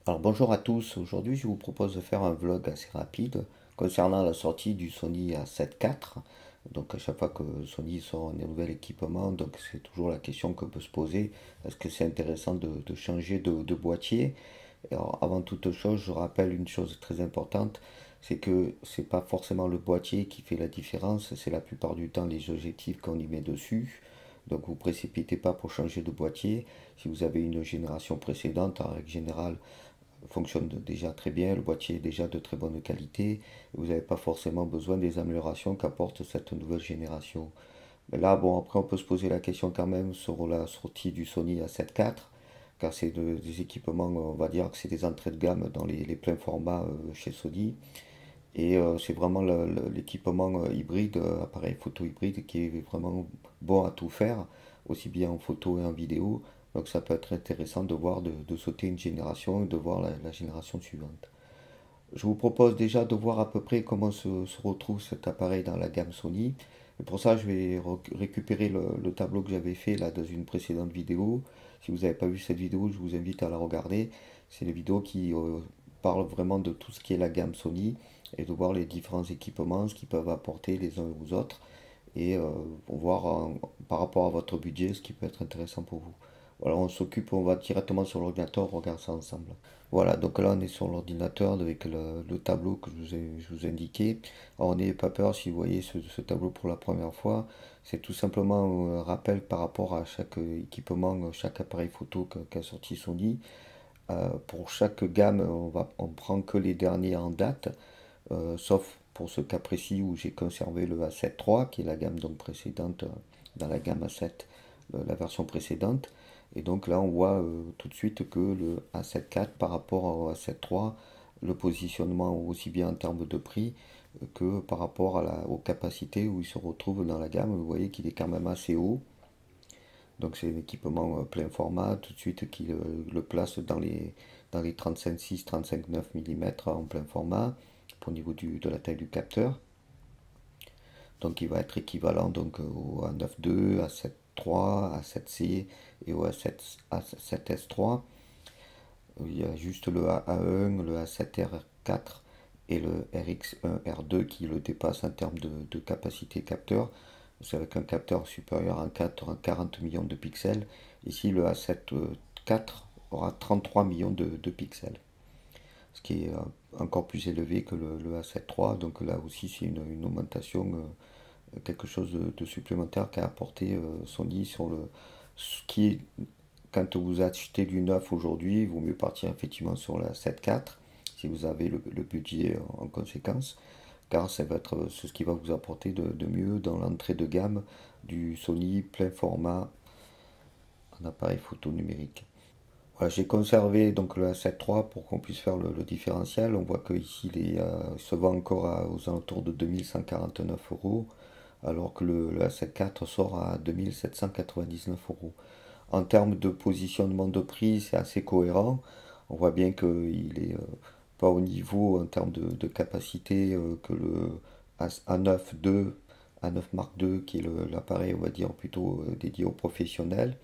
Alors bonjour à tous, aujourd'hui je vous propose de faire un vlog assez rapide concernant la sortie du Sony A7 IV. Donc à chaque fois que Sony sort un nouvel équipement, donc c'est toujours la question qu'on peut se poser, est-ce que c'est intéressant de changer de boîtier? Alors avant toute chose, je rappelle une chose très importante, c'est que c'est pas forcément le boîtier qui fait la différence, c'est la plupart du temps les objectifs qu'on y met dessus. Donc vous ne précipitez pas pour changer de boîtier. Si vous avez une génération précédente, en règle générale, fonctionne déjà très bien, le boîtier est déjà de très bonne qualité, vous n'avez pas forcément besoin des améliorations qu'apporte cette nouvelle génération. Mais là, bon, après on peut se poser la question quand même sur la sortie du Sony A7 IV, car c'est des équipements, on va dire que c'est des entrées de gamme dans les pleins formats chez Sony, et c'est vraiment l'équipement hybride, appareil photo hybride, qui est vraiment bon à tout faire, aussi bien en photo et en vidéo. Donc ça peut être intéressant de voir, de sauter une génération et de voir la génération suivante. Je vous propose déjà de voir à peu près comment se retrouve cet appareil dans la gamme Sony. Et pour ça, je vais récupérer le tableau que j'avais fait là dans une précédente vidéo. Si vous n'avez pas vu cette vidéo, je vous invite à la regarder. C'est une vidéo qui parle vraiment de tout ce qui est la gamme Sony et de voir les différents équipements, ce qu'ils peuvent apporter les uns aux autres et pour voir par rapport à votre budget ce qui peut être intéressant pour vous. Voilà, on va directement sur l'ordinateur, on regarde ça ensemble. Voilà, donc là on est sur l'ordinateur avec le tableau que je vous ai indiqué. Alors n'ayez pas peur si vous voyez ce tableau pour la première fois. C'est tout simplement un rappel par rapport à chaque équipement, chaque appareil photo qu'a sorti Sony. Pour chaque gamme, on prend que les derniers en date, sauf pour ce cas précis où j'ai conservé le A7 III, qui est la gamme donc précédente, dans la gamme A7, la version précédente. Et donc là, on voit tout de suite que le A7 IV par rapport au A7 III, le positionnement aussi bien en termes de prix que par rapport aux capacités où il se retrouve dans la gamme. Vous voyez qu'il est quand même assez haut. Donc c'est un équipement plein format, tout de suite qui le place dans les 35,6, 35,9 mm en plein format, au niveau de la taille du capteur. Donc il va être équivalent donc, au A9 II, A7 III, A7C et au A7S3. Il y a juste le A1, le A7R4 et le RX1R2 qui le dépassent en termes de capacité capteur. C'est avec un capteur supérieur à 40 millions de pixels. Ici, le A7 IV aura 33 millions de pixels, ce qui est encore plus élevé que le A7 III. Donc là aussi, c'est une augmentation, quelque chose de supplémentaire qu'a apporté Sony sur ce qui est, quand vous achetez du neuf aujourd'hui, il vaut mieux partir effectivement sur la 7.4 si vous avez le budget en conséquence, car ça va être ce qui va vous apporter de mieux dans l'entrée de gamme du Sony plein format en appareil photo numérique. Voilà, j'ai conservé donc le A7 III pour qu'on puisse faire le différentiel. On voit qu'ici il se vend encore aux alentours de 2149 euros, alors que le A7 IV sort à 2799 euros. En termes de positionnement de prix, c'est assez cohérent. On voit bien qu'il est pas au niveau en termes de capacité que le A9 II, A9 Mark II, qui est l'appareil, on va dire, plutôt dédié aux professionnels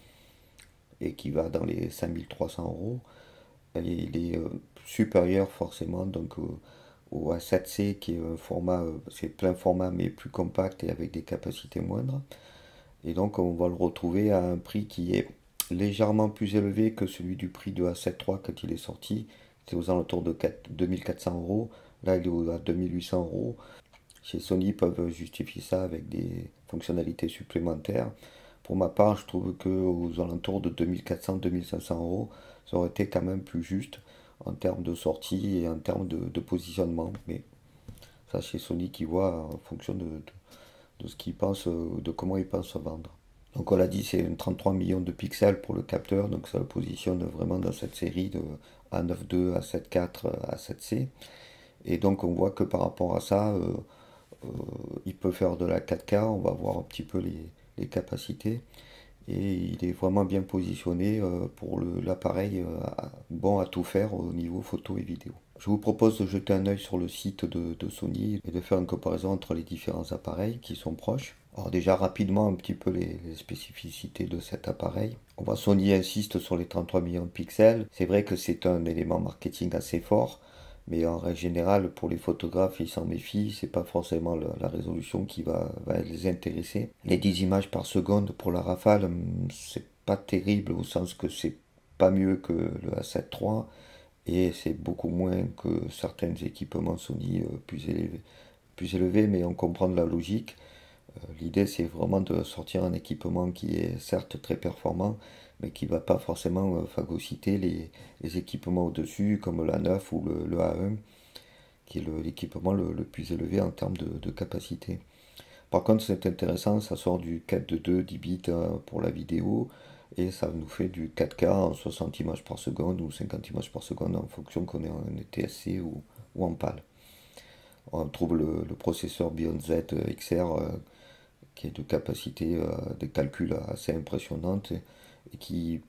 et qui va dans les 5300 euros. Et il est supérieur forcément donc au A7C qui est un format, c'est plein format mais plus compact et avec des capacités moindres. Et donc on va le retrouver à un prix qui est légèrement plus élevé que celui du prix de A7 III quand il est sorti. C'était aux alentours de 2400 euros. Là il est à 2800 euros. Chez Sony ils peuvent justifier ça avec des fonctionnalités supplémentaires. Pour ma part, je trouve que aux alentours de 2400-2500 euros, ça aurait été quand même plus juste en termes de sortie et en termes de positionnement. Mais ça, chez Sony qui voit en fonction de ce qu'ils pensent, de comment ils pensent se vendre. Donc on l'a dit, c'est 33 millions de pixels pour le capteur, donc ça le positionne vraiment dans cette série de A9 II, A7 IV, A7C. Et donc on voit que par rapport à ça, il peut faire de la 4K, on va voir un petit peu les capacités. Et il est vraiment bien positionné pour l'appareil bon à tout faire au niveau photo et vidéo. Je vous propose de jeter un œil sur le site de Sony et de faire une comparaison entre les différents appareils qui sont proches. Alors déjà rapidement un petit peu les spécificités de cet appareil. On voit Sony insiste sur les 33 millions de pixels. C'est vrai que c'est un élément marketing assez fort, mais en règle générale pour les photographes ils s'en méfient. C'est pas forcément la résolution qui va les intéresser. Les 10 images par seconde pour la rafale, c'est pas terrible au sens que c'est pas mieux que le A7 III et c'est beaucoup moins que certains équipements Sony plus élevés, mais on comprend la logique. L'idée, c'est vraiment de sortir un équipement qui est certes très performant, mais qui ne va pas forcément phagocyter les équipements au-dessus, comme l'A9 ou le A1, qui est l'équipement le plus élevé en termes de capacité. Par contre, c'est intéressant, ça sort du 4.2 10 bits pour la vidéo, et ça nous fait du 4K en 60 images par seconde ou 50 images par seconde en fonction qu'on est en NTSC ou en PAL. On trouve le processeur Bion Z XR qui est de capacité de calcul assez impressionnante et qui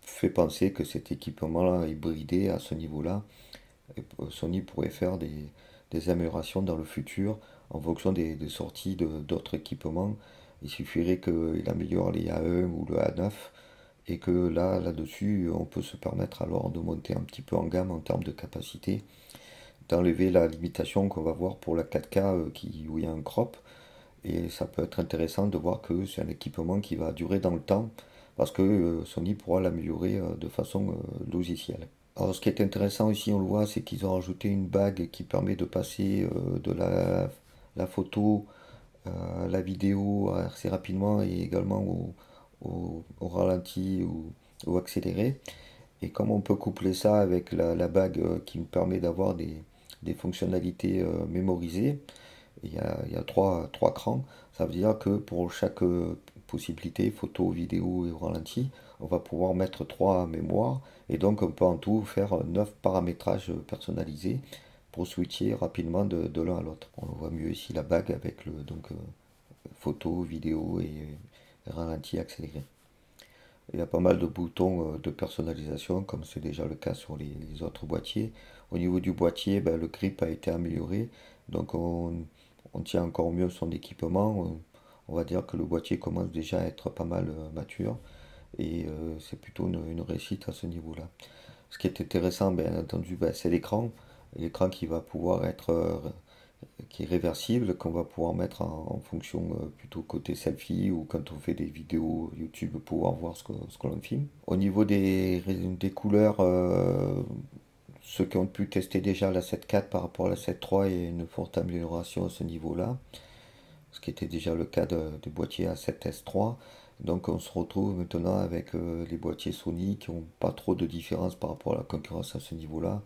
fait penser que cet équipement-là est bridé à ce niveau-là. Et Sony pourrait faire des améliorations dans le futur en fonction des sorties d'autres équipements. Il suffirait qu'il améliore les A1 ou le A9 et que là-dessus, on peut se permettre alors de monter un petit peu en gamme en termes de capacité, d'enlever la limitation qu'on va voir pour la 4K où il y a un crop. Et ça peut être intéressant de voir que c'est un équipement qui va durer dans le temps parce que Sony pourra l'améliorer de façon logicielle. Alors ce qui est intéressant ici, on le voit, c'est qu'ils ont rajouté une bague qui permet de passer de la photo à la vidéo assez rapidement et également au ralenti ou accéléré. Et comme on peut coupler ça avec la bague qui me permet d'avoir des fonctionnalités mémorisées, il y a trois crans. Ça veut dire que pour chaque possibilité, photo, vidéo et au ralenti, on va pouvoir mettre trois mémoires. Et donc on peut en tout faire 9 paramétrages personnalisés pour switcher rapidement de l'un à l'autre. On le voit mieux ici la bague avec photo, vidéo et ralenti accéléré. Il y a pas mal de boutons de personnalisation, comme c'est déjà le cas sur les autres boîtiers. Au niveau du boîtier, ben, le grip a été amélioré, donc on tient encore mieux son équipement. On va dire que le boîtier commence déjà à être pas mal mature, et c'est plutôt une réussite à ce niveau-là. Ce qui est intéressant, bien entendu, ben, c'est l'écran qui va pouvoir être qui est réversible, qu'on va pouvoir mettre en fonction plutôt côté selfie ou quand on fait des vidéos YouTube pour pouvoir voir ce que l'on filme. Au niveau des couleurs, ceux qui ont pu tester déjà la 7.4 par rapport à la 7.3, il y a une forte amélioration à ce niveau-là, ce qui était déjà le cas des boîtiers A7S3. Donc on se retrouve maintenant avec les boîtiers Sony qui n'ont pas trop de différence par rapport à la concurrence à ce niveau-là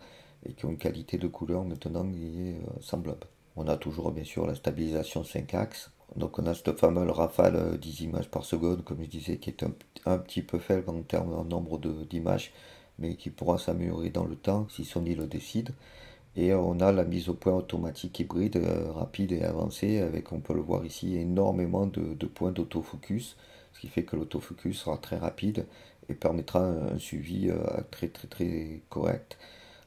et qui ont une qualité de couleur maintenant qui est semblable. On a toujours bien sûr la stabilisation 5 axes. Donc on a cette fameuse rafale 10 images par seconde, comme je disais, qui est un petit peu faible en termes de nombre d'images, mais qui pourra s'améliorer dans le temps si Sony le décide. Et on a la mise au point automatique hybride rapide et avancée avec, on peut le voir ici, énormément de points d'autofocus, ce qui fait que l'autofocus sera très rapide et permettra un suivi très très très correct.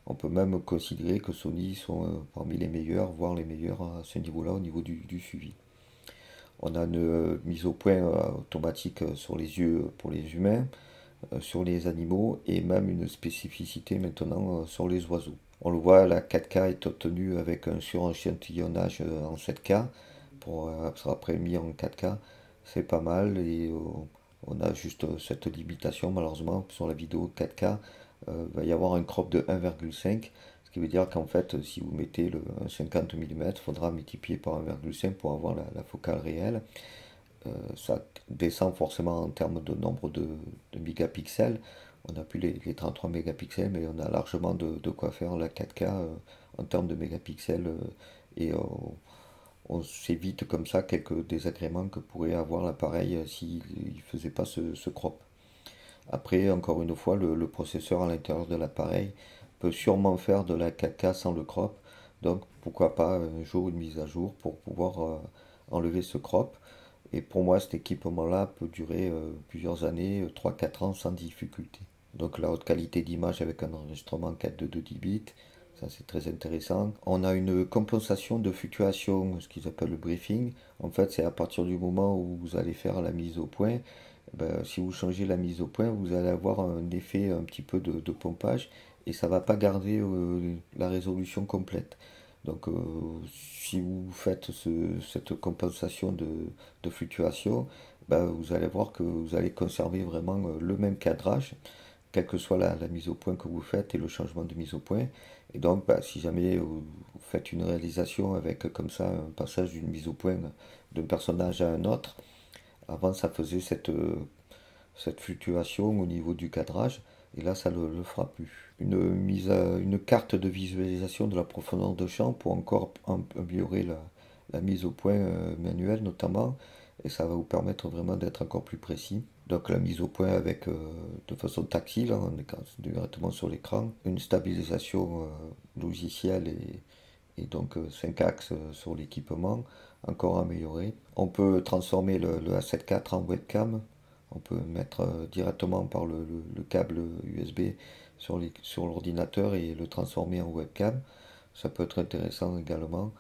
On peut même considérer que Sony sont parmi les meilleurs, voire les meilleurs à ce niveau-là, au niveau du suivi. On a une mise au point automatique sur les yeux pour les humains, sur les animaux et même une spécificité maintenant sur les oiseaux. On le voit, la 4K est obtenue avec un surenchantillonnage en 7K pour être après mis en 4K. C'est pas mal et on a juste cette limitation malheureusement sur la vidéo 4K. Il va y avoir un crop de 1,5, ce qui veut dire qu'en fait si vous mettez un 50 mm, il faudra multiplier par 1,5 pour avoir la focale réelle. Ça descend forcément en termes de nombre de mégapixels. On n'a plus les 33 mégapixels, mais on a largement de quoi faire la 4K en termes de mégapixels et on s'évite comme ça quelques désagréments que pourrait avoir l'appareil s'il ne faisait pas ce crop. Après, encore une fois, le processeur à l'intérieur de l'appareil peut sûrement faire de la 4K sans le crop. Donc pourquoi pas un jour une mise à jour pour pouvoir enlever ce crop. Et pour moi, cet équipement-là peut durer plusieurs années, 3-4 ans sans difficulté. Donc la haute qualité d'image avec un enregistrement 4.2 10 bits, Ça, c'est très intéressant. On a une compensation de fluctuation, ce qu'ils appellent le briefing. En fait, c'est à partir du moment où vous allez faire la mise au point. Ben, si vous changez la mise au point, vous allez avoir un effet un petit peu de pompage et ça va pas garder la résolution complète. Donc, si vous faites cette compensation de fluctuation, ben, vous allez voir que vous allez conserver vraiment le même cadrage quelle que soit la mise au point que vous faites et le changement de mise au point. Et donc, bah, si jamais vous faites une réalisation avec comme ça un passage d'une mise au point d'un personnage à un autre, avant ça faisait cette fluctuation au niveau du cadrage, et là ça ne le fera plus. Une carte de visualisation de la profondeur de champ pour encore améliorer la mise au point manuelle notamment, et ça va vous permettre vraiment d'être encore plus précis. Donc la mise au point avec de façon tactile, hein, on est directement sur l'écran, une stabilisation logicielle et donc 5 axes sur l'équipement, encore amélioré. On peut transformer le A7 IV en webcam, on peut mettre directement par le câble USB sur l'ordinateur et le transformer en webcam. Ça peut être intéressant également.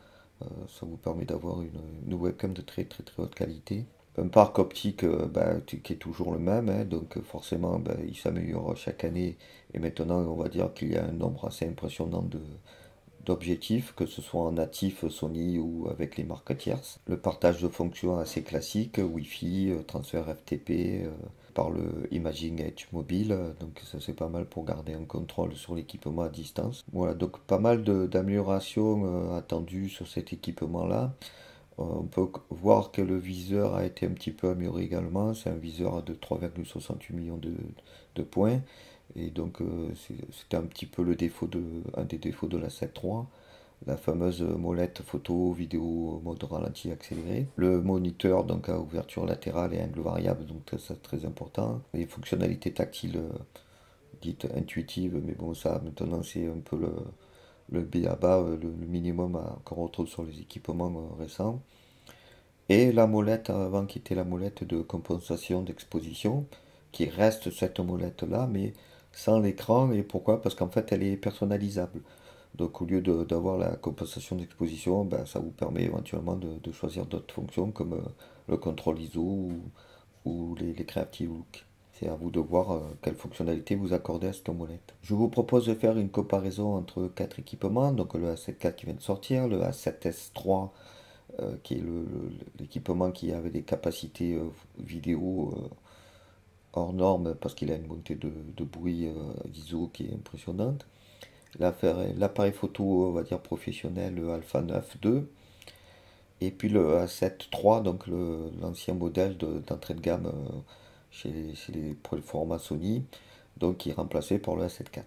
Ça vous permet d'avoir une webcam de très très très haute qualité. Un parc optique bah, qui est toujours le même, hein, donc forcément bah, il s'améliore chaque année et maintenant on va dire qu'il y a un nombre assez impressionnant d'objectifs, que ce soit en natif Sony ou avec les marques tierces. Le partage de fonctions assez classique, Wi-Fi, transfert FTP, par le Imaging Edge mobile, donc ça c'est pas mal pour garder un contrôle sur l'équipement à distance. Voilà, donc pas mal d'améliorations attendues sur cet équipement-là. On peut voir que le viseur a été un petit peu amélioré également. C'est un viseur de 3,68 millions de points. Et donc c'était un petit peu un des défauts de la 7.3. La fameuse molette photo, vidéo, mode ralenti accéléré. Le moniteur donc à ouverture latérale et angle variable, donc ça c'est très important. Les fonctionnalités tactiles dites intuitives, mais bon ça maintenant c'est un peu le B à bas, le minimum qu'on retrouve sur les équipements récents. Et la molette avant qui était la molette de compensation d'exposition, qui reste cette molette-là, mais sans l'écran. Et pourquoi? Parce qu'en fait elle est personnalisable. Donc au lieu d'avoir la compensation d'exposition, ben, ça vous permet éventuellement de choisir d'autres fonctions comme le contrôle ISO ou les Creative Look. C'est à vous de voir quelle fonctionnalité vous accordez à cette molette. Je vous propose de faire une comparaison entre quatre équipements, donc le A7 IV qui vient de sortir, le A7S3 qui est l'équipement qui avait des capacités vidéo hors normes parce qu'il a une montée de bruit d'ISO qui est impressionnante. L'appareil photo, on va dire professionnel, le Alpha 9 II. Et puis le A7 III, donc l'ancien modèle d'entrée de gamme pour le format Sony, donc qui est remplacé par le A7 IV.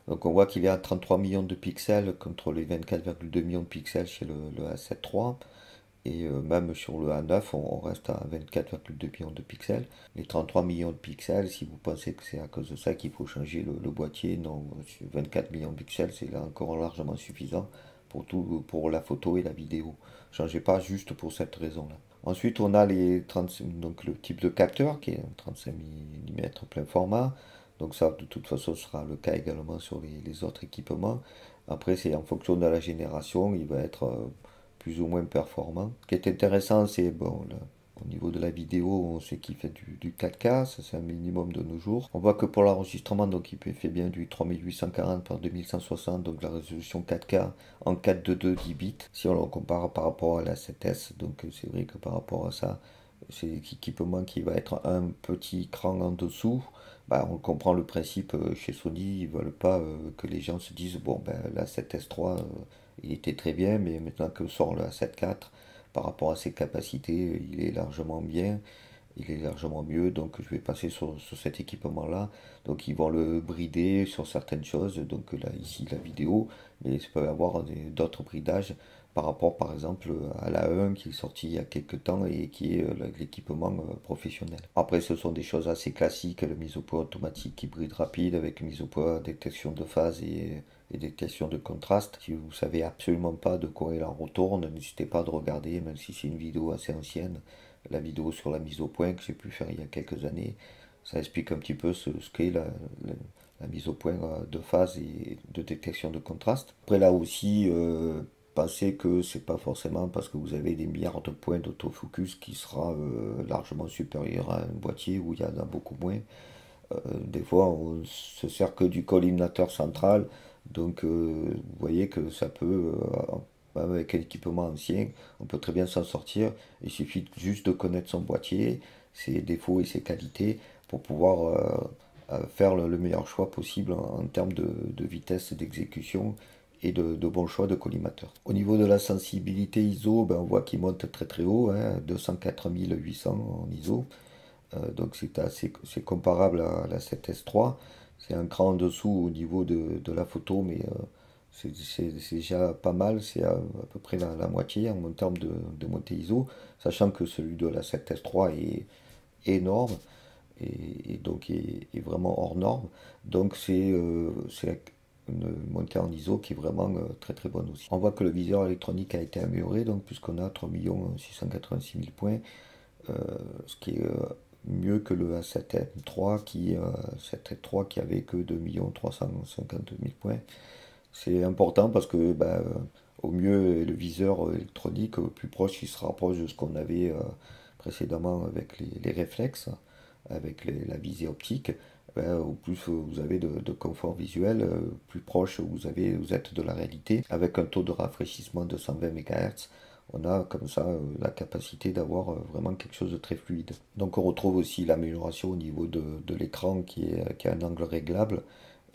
Donc on voit qu'il est à 33 millions de pixels contre les 24,2 millions de pixels chez le A7 III. Et même sur le A9, on reste à 24,2 millions de pixels. Les 33 millions de pixels, si vous pensez que c'est à cause de ça qu'il faut changer le boîtier, non, 24 millions de pixels, c'est là encore largement suffisant pour tout, pour la photo et la vidéo. Changez pas juste pour cette raison-là. Ensuite, on a donc le type de capteur qui est un 35 mm plein format. Donc ça, de toute façon, sera le cas également sur les autres équipements. Après, c'est en fonction de la génération, il va être plus ou moins performant. Ce qui est intéressant, c'est bon, au niveau de la vidéo, on sait qu'il fait du 4K, ça c'est un minimum de nos jours. On voit que pour l'enregistrement, donc il fait bien du 3840 par 2160, donc la résolution 4K en 422 10 bits. Si on le compare par rapport à la 7S, donc c'est vrai que par rapport à ça, c'est l'équipement qui va être un petit cran en dessous. Bah, on comprend le principe chez Sony, ils veulent pas que les gens se disent bon ben la 7S3 il était très bien, mais maintenant que sort le A7 IV, par rapport à ses capacités, il est largement bien, il est largement mieux, donc je vais passer sur cet équipement-là. Donc ils vont le brider sur certaines choses, donc là ici la vidéo, mais il peut y avoir d'autres bridages par rapport par exemple à la 1 qui est sortie il y a quelques temps et qui est l'équipement professionnel. Après ce sont des choses assez classiques, le mise au point automatique hybride rapide avec mise au point détection de phase et détection de contraste. Si vous ne savez absolument pas de quoi il en retourne, n'hésitez pas à regarder, même si c'est une vidéo assez ancienne, la vidéo sur la mise au point que j'ai pu faire il y a quelques années. Ça explique un petit peu ce qu'est la mise au point de phase et de détection de contraste. Après là aussi, pensez que c'est pas forcément parce que vous avez des milliards de points d'autofocus qui sera largement supérieur à un boîtier où il y en a beaucoup moins. Des fois, on se sert que du collimateur central, donc vous voyez que ça peut, avec un équipement ancien, on peut très bien s'en sortir. Il suffit juste de connaître son boîtier, ses défauts et ses qualités pour pouvoir faire le meilleur choix possible en termes de vitesse d'exécution et de bons choix de collimateur. Au niveau de la sensibilité ISO, ben, on voit qu'il monte très très haut, hein, 204 800 en ISO. Donc c'est comparable à la 7S3. C'est un cran en dessous au niveau de la photo, mais c'est déjà pas mal. C'est à peu près la moitié en termes de montée ISO, sachant que celui de la 7S3 est énorme et donc est vraiment hors norme. Donc c'est une montée en ISO qui est vraiment très très bonne aussi. On voit que le viseur électronique a été amélioré, donc puisqu'on a 3 686 000 points, euh, ce qui est mieux que le A7M3 qui avait que 2 350 000 points. C'est important parce que au mieux le viseur électronique, au plus proche il se rapproche de ce qu'on avait précédemment avec les réflexes, avec la visée optique. Au plus vous avez de confort visuel, plus proche vous êtes de la réalité. Avec un taux de rafraîchissement de 120 MHz, on a comme ça la capacité d'avoir vraiment quelque chose de très fluide. Donc on retrouve aussi l'amélioration au niveau de l'écran qui a un angle réglable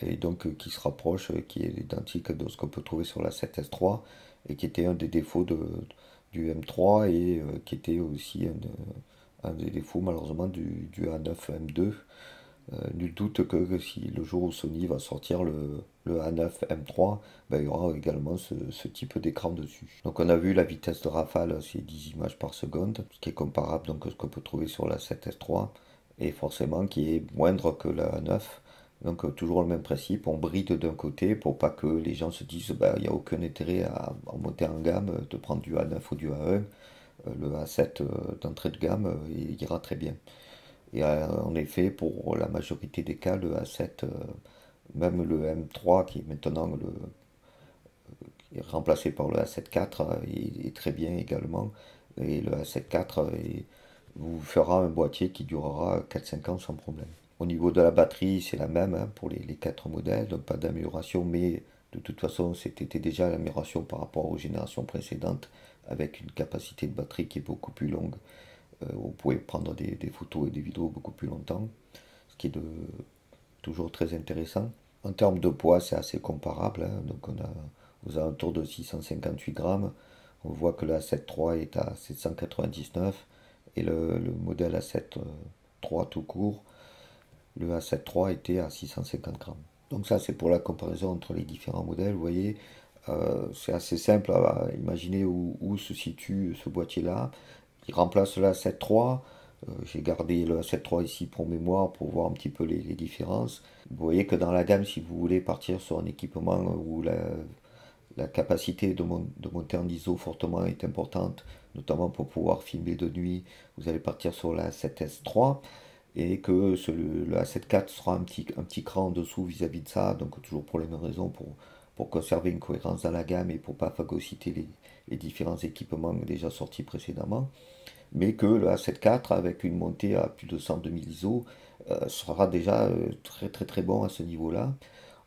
et donc qui se rapproche, qui est identique de ce qu'on peut trouver sur la 7S3 et qui était un des défauts du M3 et qui était aussi un des défauts malheureusement du A9 M2. Nul doute que si le jour où Sony va sortir le A9 M3, ben, il y aura également ce type d'écran dessus. Donc on a vu la vitesse de rafale, c'est 10 images par seconde, ce qui est comparable donc à ce qu'on peut trouver sur la 7S3, et forcément qui est moindre que la A9. Donc toujours le même principe, on bride d'un côté pour pas que les gens se disent bah, il n'y a aucun intérêt à monter en gamme, de prendre du A9 ou du A1. Le A7 d'entrée de gamme, il ira très bien. Et en effet, pour la majorité des cas, le A7, même le M3 qui est maintenant est remplacé par le A7 IV, est très bien également. Et le A7 IV vous fera un boîtier qui durera 4-5 ans sans problème. Au niveau de la batterie, c'est la même hein, pour les 4 modèles, donc pas d'amélioration, mais de toute façon, c'était déjà l'amélioration par rapport aux générations précédentes, avec une capacité de batterie qui est beaucoup plus longue. Vous pouvez prendre des photos et des vidéos beaucoup plus longtemps, ce qui est toujours très intéressant. En termes de poids, c'est assez comparable, hein. Donc on a aux alentours de 658 grammes. On voit que le A7 III est à 799 et le modèle A7 III tout court, le A7 III était à 650 grammes. Donc ça c'est pour la comparaison entre les différents modèles. Vous voyez, c'est assez simple à imaginer où se situe ce boîtier-là. Il remplace le A7 III. J'ai gardé le A7 III ici pour mémoire pour voir un petit peu les différences. Vous voyez que dans la gamme, si vous voulez partir sur un équipement où la capacité de monter en ISO fortement est importante, notamment pour pouvoir filmer de nuit, vous allez partir sur la A7S3 et que le A7 IV sera un petit cran en dessous vis-à-vis de ça, donc toujours pour les mêmes raisons, pour conserver une cohérence dans la gamme et pour pas phagocyter les différents équipements déjà sortis précédemment, mais que le A7 IV avec une montée à plus de 102 000 ISO sera déjà très très très bon à ce niveau-là.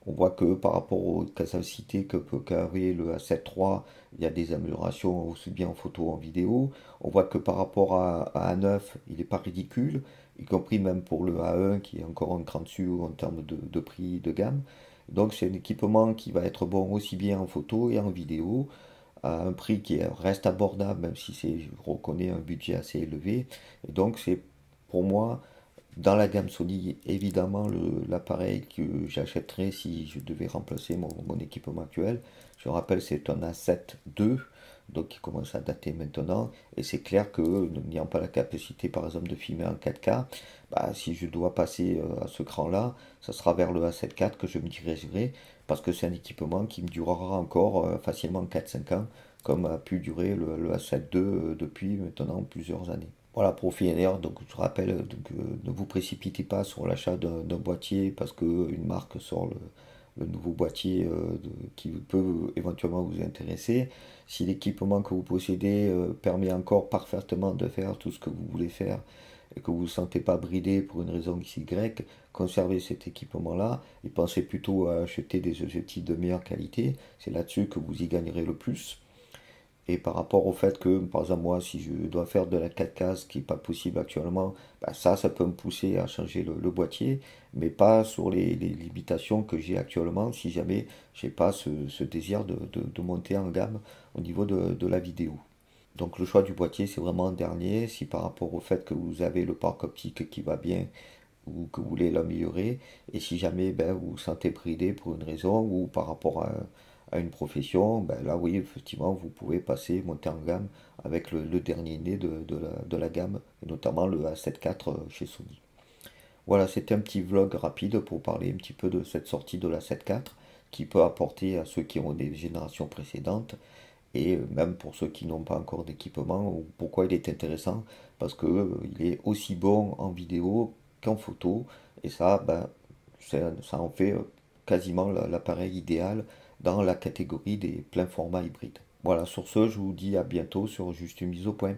On voit que par rapport aux capacités que peut carrer le A7 III, il y a des améliorations aussi bien en photo qu'en vidéo. On voit que par rapport à A9, il n'est pas ridicule, y compris même pour le A1 qui est encore un cran dessus en termes de prix de gamme. Donc c'est un équipement qui va être bon aussi bien en photo et en vidéo, à un prix qui reste abordable, même si c'est, je reconnais, un budget assez élevé. Et donc c'est pour moi dans la gamme Sony, évidemment, l'appareil que j'achèterais si je devais remplacer mon équipement actuel. Je rappelle, c'est un A7 II, donc qui commence à dater maintenant. Et c'est clair que, n'ayant pas la capacité, par exemple, de filmer en 4K, bah, si je dois passer à ce cran-là, ça sera vers le A7 IV que je me dirigerai, parce que c'est un équipement qui me durera encore facilement 4-5 ans, comme a pu durer le A7 II depuis maintenant plusieurs années. Voilà, pour finir, donc je rappelle, donc, ne vous précipitez pas sur l'achat d'un boîtier parce qu'une marque sort le nouveau boîtier qui peut éventuellement vous intéresser. Si l'équipement que vous possédez permet encore parfaitement de faire tout ce que vous voulez faire et que vous ne vous sentez pas bridé pour une raison X, Y, conservez cet équipement-là et pensez plutôt à acheter des objectifs de meilleure qualité. C'est là-dessus que vous y gagnerez le plus. Et par rapport au fait que, par exemple, moi, si je dois faire de la 4K, ce qui n'est pas possible actuellement, bah ça peut me pousser à changer le boîtier, mais pas sur les limitations que j'ai actuellement si jamais j'ai pas ce désir de monter en gamme au niveau de la vidéo. Donc le choix du boîtier, c'est vraiment dernier. Si par rapport au fait que vous avez le parc optique qui va bien ou que vous voulez l'améliorer, et si jamais ben, vous vous sentez bridé pour une raison ou par rapport à une profession, ben là oui, effectivement, vous pouvez passer, monter en gamme avec le dernier né de la gamme, et notamment le A7 IV chez Sony. Voilà, c'était un petit vlog rapide pour parler un petit peu de cette sortie de la 7 IV qui peut apporter à ceux qui ont des générations précédentes et même pour ceux qui n'ont pas encore d'équipement, pourquoi il est intéressant, parce que il est aussi bon en vidéo qu'en photo, et ça, ben, ça en fait quasiment l'appareil idéal dans la catégorie des pleins formats hybrides. Voilà, sur ce, je vous dis à bientôt sur Juste une mise au point.